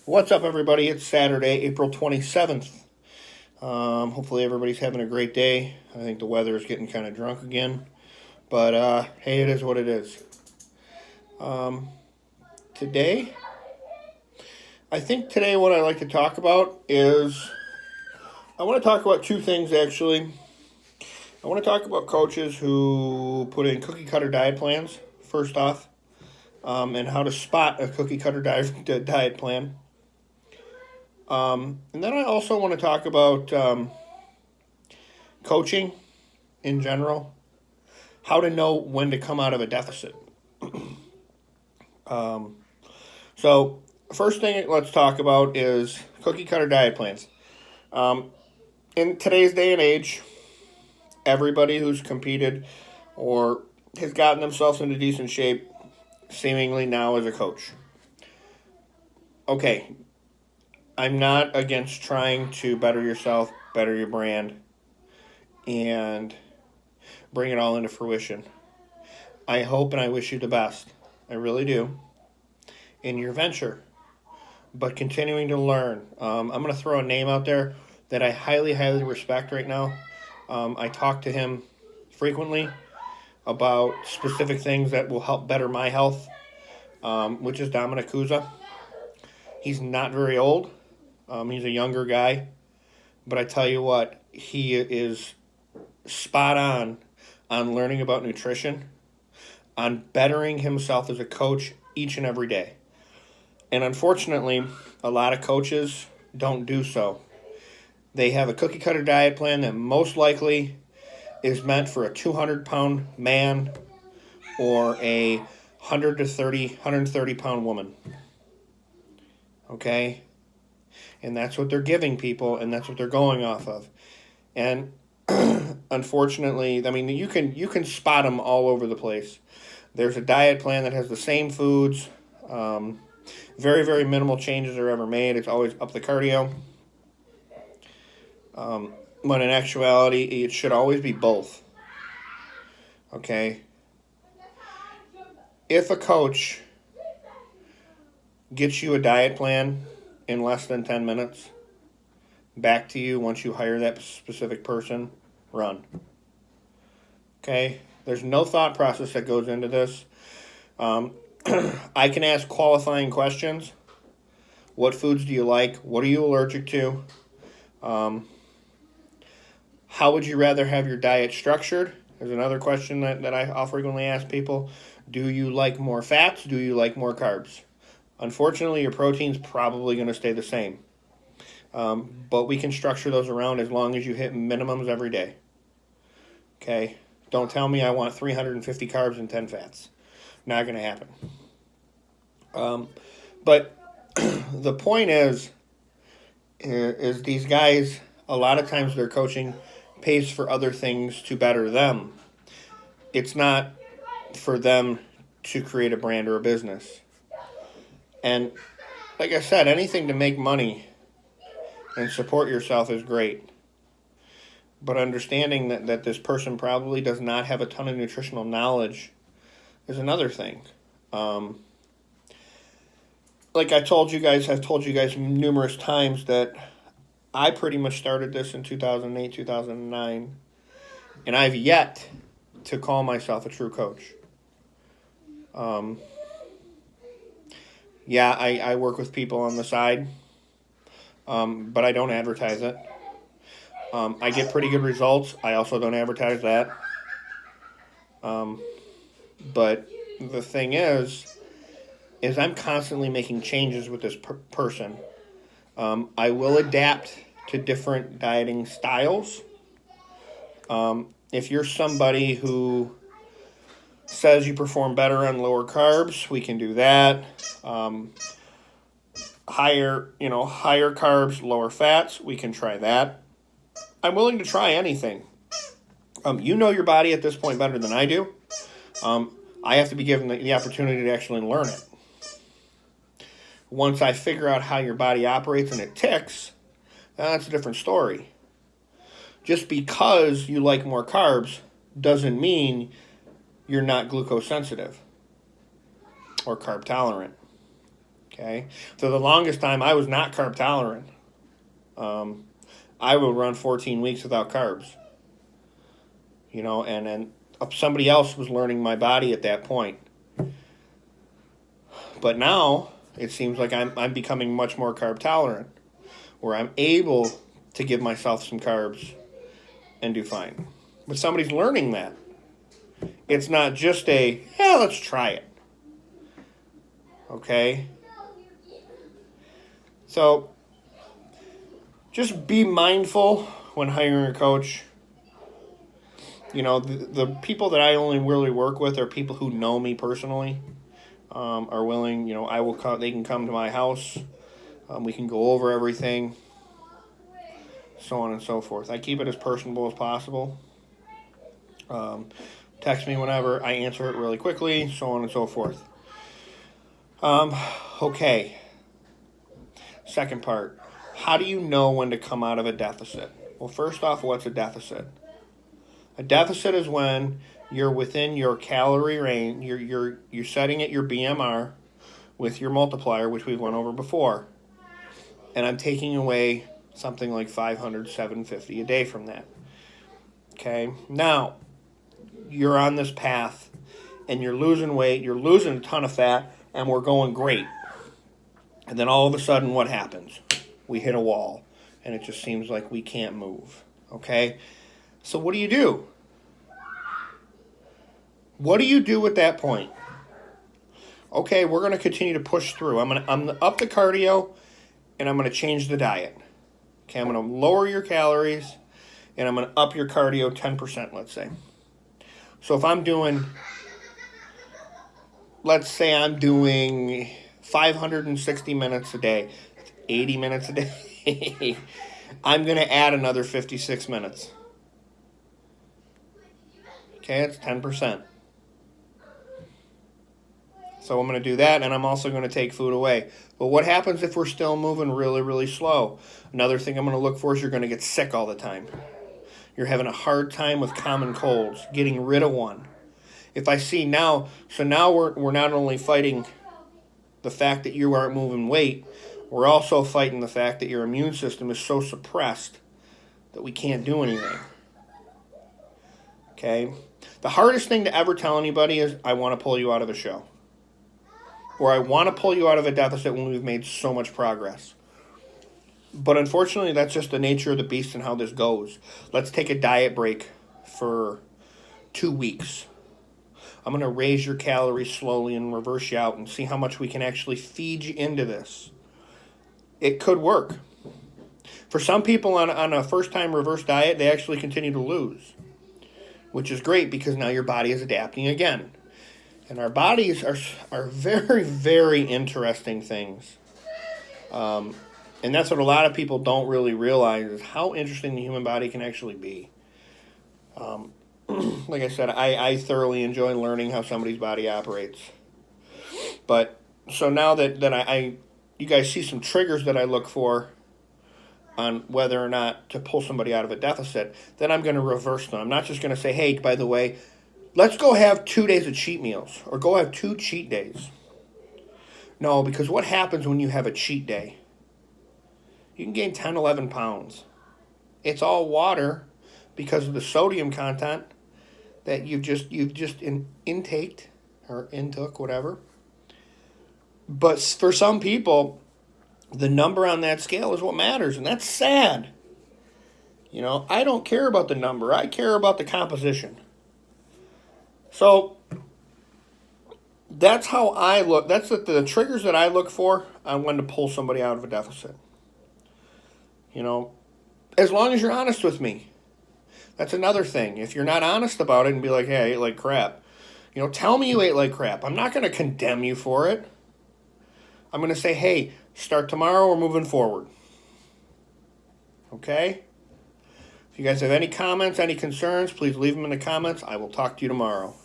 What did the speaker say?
What's up, everybody? It's Saturday, April 27th. Hopefully, everybody's having a great day. I think the weather is getting kind of drunk again. But hey, it is what it is. Um, today, I think today what I'd like to talk about is I want to talk about two things actually. I want to talk about coaches who put in cookie cutter diet plans, first off, and how to spot a cookie cutter diet plan. And then I also want to talk about coaching in general, how to know when to come out of a deficit. Um, so, first thing let's talk about is cookie cutter diet plans. Um, in today's day and age, everybody who's competed or has gotten themselves into decent shape seemingly now is a coach. Okay, I'm not against trying to better yourself, better your brand, and bring it all into fruition. I hope and I wish you the best. I really do. In your venture. But continuing to learn. I'm going to throw a name out there that I highly, highly respect right now. I talk to him frequently about specific things that will help better my health, which is Dominic Cusa. He's not very old. He's a younger guy. But I tell you what, he is spot on learning about nutrition, on bettering himself as a coach each and every day. And unfortunately, a lot of coaches don't do so. They have a cookie cutter diet plan that most likely is meant for a 200-pound man or a 130 pound woman. Okay? And that's what they're giving people, and that's what they're going off of. And unfortunately, I mean, you can spot them all over the place. There's a diet plan that has the same foods. Very, very minimal changes are ever made. It's always up the cardio. When in actuality, it should always be both. Okay? If a coach gets you a diet plan in less than 10 minutes, back to you once you hire that specific person, run. Okay? There's no thought process that goes into this. I can ask qualifying questions. What foods do you like? What are you allergic to? How would you rather have your diet structured? There's another question that I'll frequently ask people. Do you like more fats? Do you like more carbs? Unfortunately, your protein's probably going to stay the same. But we can structure those around as long as you hit minimums every day. Okay? Don't tell me I want 350 carbs and 10 fats. Not going to happen. But the point is these guys, a lot of times their coaching pays for other things to better them. It's not for them to create a brand or a business. And like I said, anything to make money and support yourself is great. But understanding that this person probably does not have a ton of nutritional knowledge is another thing. Like I've told you guys numerous times that I pretty much started this in 2008, 2009, and I've yet to call myself a true coach. Yeah, I work with people on the side, but I don't advertise it. I get pretty good results. I also don't advertise that. But the thing is I'm constantly making changes with this person. I will adapt to different dieting styles. If you're somebody who says you perform better on lower carbs, we can do that. Higher carbs, lower fats, we can try that. I'm willing to try anything. You know your body at this point better than I do. I have to be given the opportunity to actually learn it. Once I figure out how your body operates and it ticks, that's a different story. Just because you like more carbs doesn't mean you're not glucose sensitive or carb tolerant. Okay? For the longest time, I was not carb tolerant. I would run 14 weeks without carbs. And then somebody else was learning my body at that point. But now it seems like I'm becoming much more carb tolerant, where I'm able to give myself some carbs and do fine. But somebody's learning that. It's not just let's try it. Okay? So just be mindful when hiring a coach. The people that I only really work with are people who know me personally, are willing, I will come, they can come to my house. We can go over everything, so on and so forth. I keep it as personable as possible. Text me whenever. I answer it really quickly, so on and so forth. Okay. Second part. How do you know when to come out of a deficit? Well, first off, what's a deficit? A deficit is when you're within your calorie range. You're setting at your BMR with your multiplier, which we've went over before. And I'm taking away something like 500, 750 a day from that. Okay? Now, you're on this path, and you're losing weight, you're losing a ton of fat, and we're going great. And then all of a sudden, what happens? We hit a wall, and it just seems like we can't move. Okay? So what do you do? What do you do at that point? Okay, we're going to continue to push through. I'm going to up the cardio, and I'm going to change the diet. Okay, I'm going to lower your calories, and I'm going to up your cardio 10%, let's say. So if I'm doing, let's say I'm doing 560 minutes a day, 80 minutes a day, I'm going to add another 56 minutes. Okay, that's 10%. So I'm going to do that, and I'm also going to take food away. But what happens if we're still moving really, really slow? Another thing I'm going to look for is you're going to get sick all the time. You're having a hard time with common colds, getting rid of one. If I see now, so now we're not only fighting the fact that you aren't moving weight, we're also fighting the fact that your immune system is so suppressed that we can't do anything. Okay? The hardest thing to ever tell anybody is, I want to pull you out of a show. Or I want to pull you out of a deficit when we've made so much progress. But unfortunately, that's just the nature of the beast and how this goes. Let's take a diet break for 2 weeks. I'm going to raise your calories slowly and reverse you out and see how much we can actually feed you into this. It could work. For some people on a first-time reverse diet, they actually continue to lose, which is great because now your body is adapting again. And our bodies are very, very interesting things. And that's what a lot of people don't really realize is how interesting the human body can actually be. Like I said, I thoroughly enjoy learning how somebody's body operates. But so now that you guys see some triggers that I look for on whether or not to pull somebody out of a deficit, then I'm going to reverse them. I'm not just going to say, hey, by the way, let's go have 2 days of cheat meals or go have 2 cheat days. No, because what happens when you have a cheat day? You can gain 10, 11 pounds. It's all water because of the sodium content that you've just intaked or intook, whatever. But for some people, the number on that scale is what matters, and that's sad. I don't care about the number. I care about the composition. So that's how I look. That's the triggers that I look for on when to pull somebody out of a deficit. As long as you're honest with me. That's another thing. If you're not honest about it and be like, hey, I ate like crap. Tell me you ate like crap. I'm not going to condemn you for it. I'm going to say, hey, start tomorrow, we're moving forward. Okay? If you guys have any comments, any concerns, please leave them in the comments. I will talk to you tomorrow.